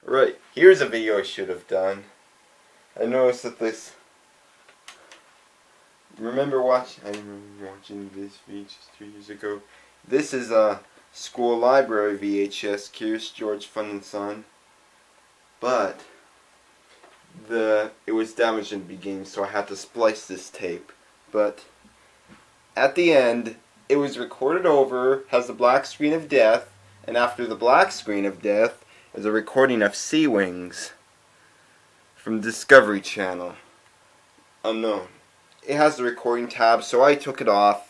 Right, here's a video I should have done. I noticed that this... I remember watching this VHS 2 years ago. This is a school library VHS, Curious George Fun and Son. But it was damaged in the beginning, so I had to splice this tape. But at the end, it was recorded over, has the black screen of death, and after the black screen of death is a recording of SeaWings from Discovery Channel. Unknown. It has the recording tab, so I took it off.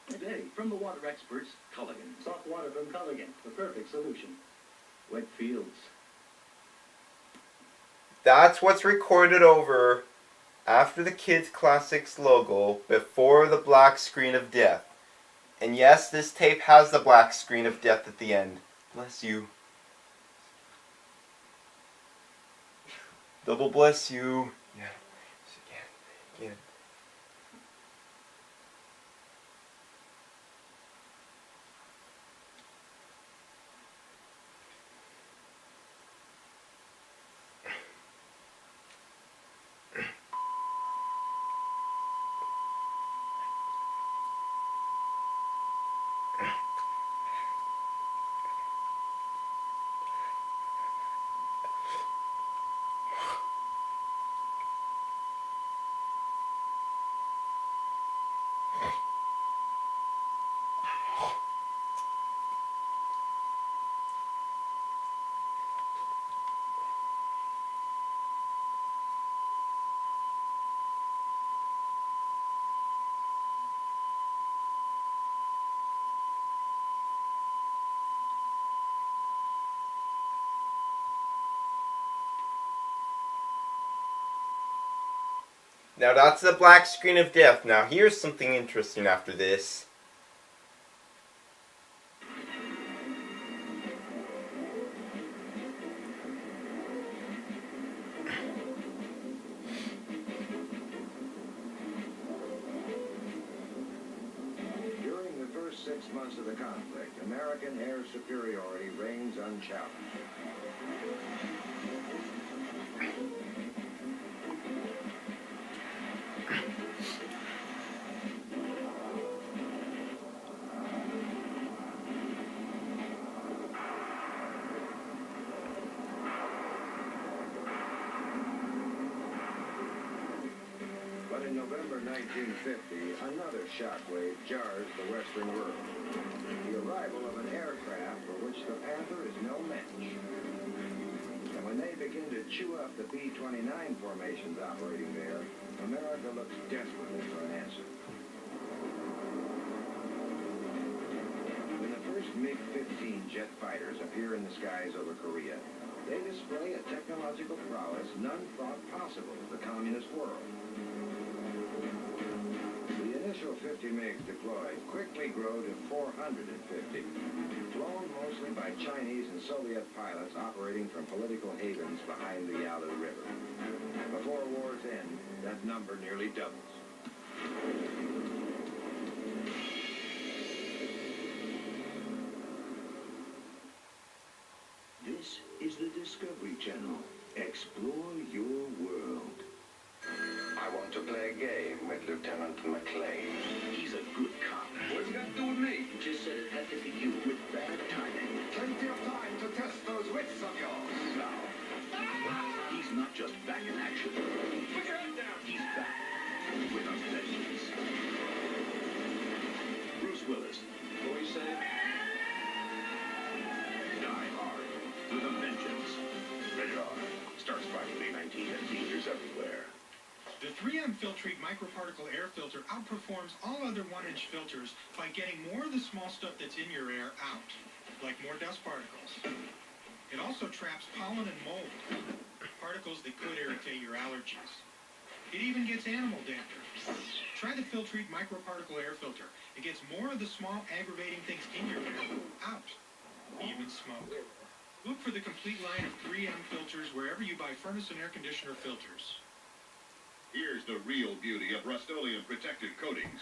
Today, from the water experts, Culligan. Soft water from Culligan, the perfect solution. Wet fields. That's what's recorded over after the Kids Classics logo, before the black screen of death. And yes, this tape has the black screen of death at the end. Bless you. Double bless you. Yeah. Again. Now that's the black screen of death. Now here's something interesting after this. During the first 6 months of the conflict, American air superiority reigns unchallenged. But in November 1950, another shockwave jars the western world. The arrival of an aircraft for which the Panther is no match. And when they begin to chew up the B-29 formations operating there, America looks desperately for an answer. When the first MiG-15 jet fighters appear in the skies over Korea, they display a technological prowess none thought possible of the communist world. The initial 50 MiGs deployed quickly grow to 450, flown mostly by Chinese and Soviet pilots operating from political havens behind the Yalu River. Before war's end, that number nearly doubles. This is the Discovery Channel. Explore your world. I want to play a game with Lieutenant McClane. He's a good cop. What's that to do with me? He just said it had to be you with bad timing. Plenty of time to test those wits of yours. Now, he's not just back in action. Put your head down. He's back with a vengeance. Bruce Willis. What we say? Die Hard with a vengeance. Rated R. Starts Friday, May 19th at theaters everywhere. The 3M Filtrete microparticle air filter outperforms all other 1-inch filters by getting more of the small stuff that's in your air out, like more dust particles. It also traps pollen and mold, particles that could irritate your allergies. It even gets animal dander. Try the Filtrete microparticle air filter. It gets more of the small aggravating things in your air out. Even smoke. Look for the complete line of 3M filters wherever you buy furnace and air conditioner filters. Here's the real beauty of Rust-Oleum protective coatings.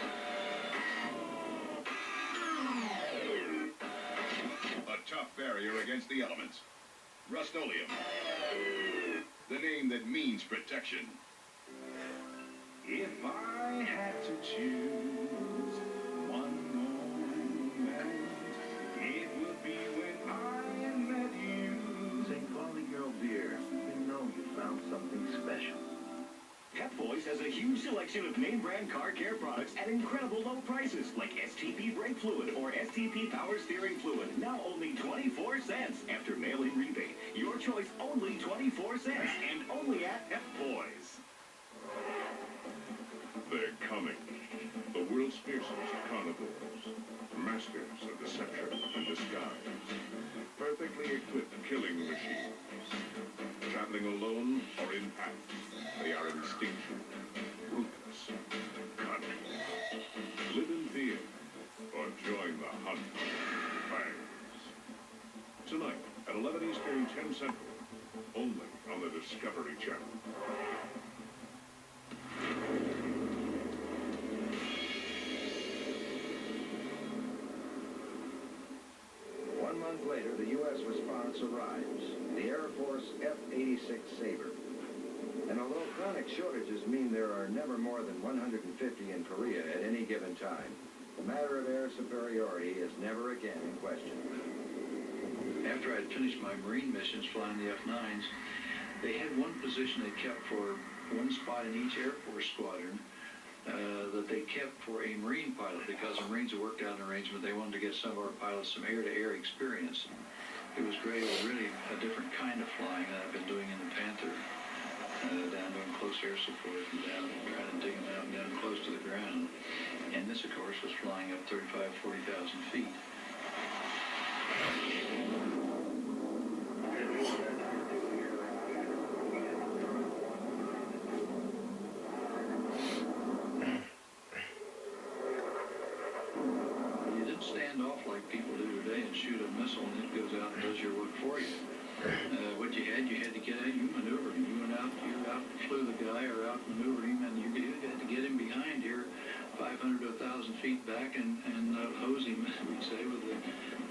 A tough barrier against the elements. Rust-Oleum. The name that means protection. If I had to choose one moment, it would be when I met you. St. Pauli Girl Beer, you know you found something special. Pep Boys has a huge selection of name brand car care products at incredible low prices, like STP brake fluid or STP power steering fluid, now only 24 cents after mail-in rebate. Your choice, only 24 cents, and only at Pep Boys. They're coming. The world's fiercest carnivores. Masters of deception and disguise. Perfectly equipped killing machines. Traveling alone or in packs, they are instinctual, ruthless, cunning. Live in fear or join the hunt for fangs. Tonight at 11 Eastern, 10 Central. Only on the Discovery Channel. One month later, the U.S. response arrives, the Air Force F-86 Sabre. And although chronic shortages mean there are never more than 150 in Korea at any given time, the matter of air superiority is never again in question. After I'd finished my Marine missions flying the F-9s, they had one position they kept for one spot in each Air Force squadron that they kept for a Marine pilot, because the Marines had worked out an arrangement. They wanted to get some of our pilots some air-to-air experience. It was great. It was really a different kind of flying that I've been doing in the Panther, down doing close air support and down trying to dig them out and down close to the ground. And this, of course, was flying up 35,000, 40,000 feet. Stand off like people do today and shoot a missile and it goes out and does your work for you. What you had to get out, you maneuvered. You went out, you out flew the guy or out maneuvered him, and you had to get him behind here 500 to 1,000 feet back and hose him, we'd say, with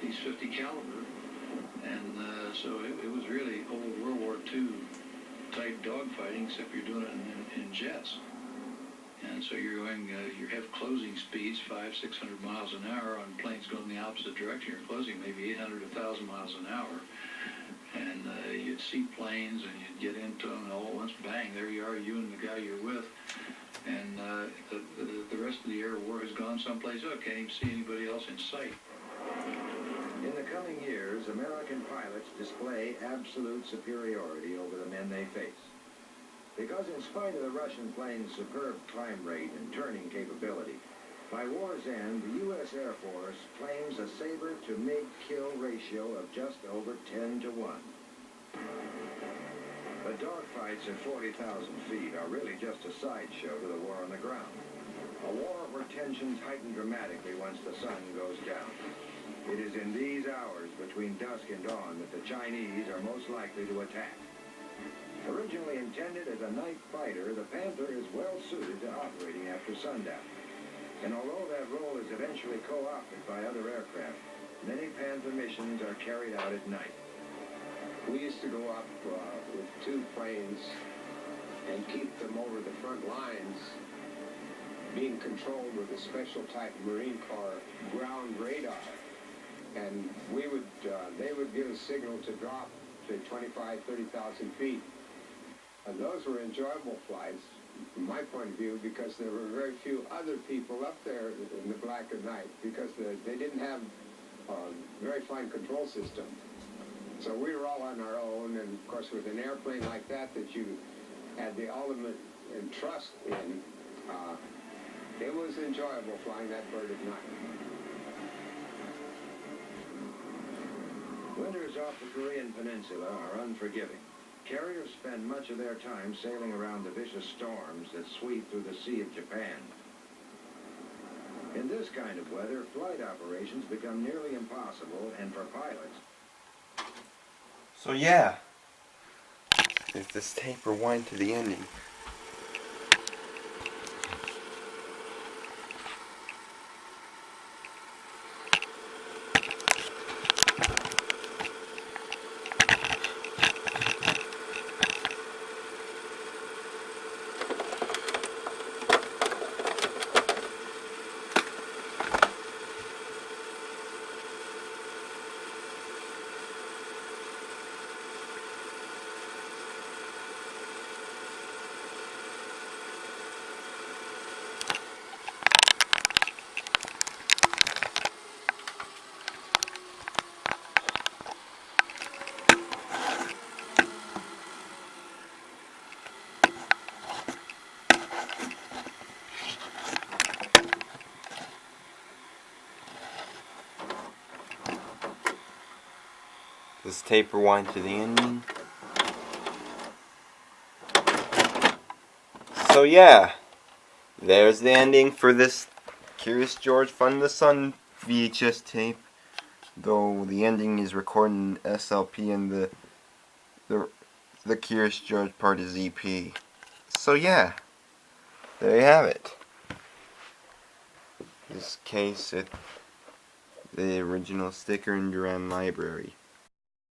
these 50 caliber. And so it was really old World War II type dogfighting, except you're doing it in jets. And so you're going, you have closing speeds, 500, 600 miles an hour on planes going in the opposite direction. You're closing maybe 800 to 1,000 miles an hour. And you'd see planes and you'd get into them, and all at once, bang, there you are, you and the guy you're with. And the rest of the air war has gone someplace. Oh, can't even see anybody else in sight. In the coming years, American pilots display absolute superiority over the men they face. Because in spite of the Russian plane's superb climb rate and turning capability, by war's end, the U.S. Air Force claims a Sabre to MiG-kill ratio of just over 10 to 1. But dogfights at 40,000 feet are really just a sideshow to the war on the ground. A war where tensions heighten dramatically once the sun goes down. It is in these hours between dusk and dawn that the Chinese are most likely to attack. Originally intended as a night fighter, the Panther is well suited to operating after sundown. And although that role is eventually co-opted by other aircraft, many Panther missions are carried out at night. We used to go up with two planes and keep them over the front lines, being controlled with a special type of Marine Corps ground radar. And we would, they would give a signal to drop to 25, 30,000 feet. And those were enjoyable flights, from my point of view, because there were very few other people up there in the black of night, because they didn't have a very fine control system. So we were all on our own, and of course with an airplane like that you had the ultimate trust in, it was enjoyable flying that bird at night. Winters off the Korean Peninsula are unforgiving. Carriers spend much of their time sailing around the vicious storms that sweep through the Sea of Japan. In this kind of weather, flight operations become nearly impossible, and for pilots... So yeah, is this tape rewind to the ending? This tape rewind to the ending. So yeah, there's the ending for this Curious George Fun the Sun VHS tape. Though the ending is recorded in SLP and the Curious George part is EP. So yeah, there you have it. This case, the original sticker in Duran Library.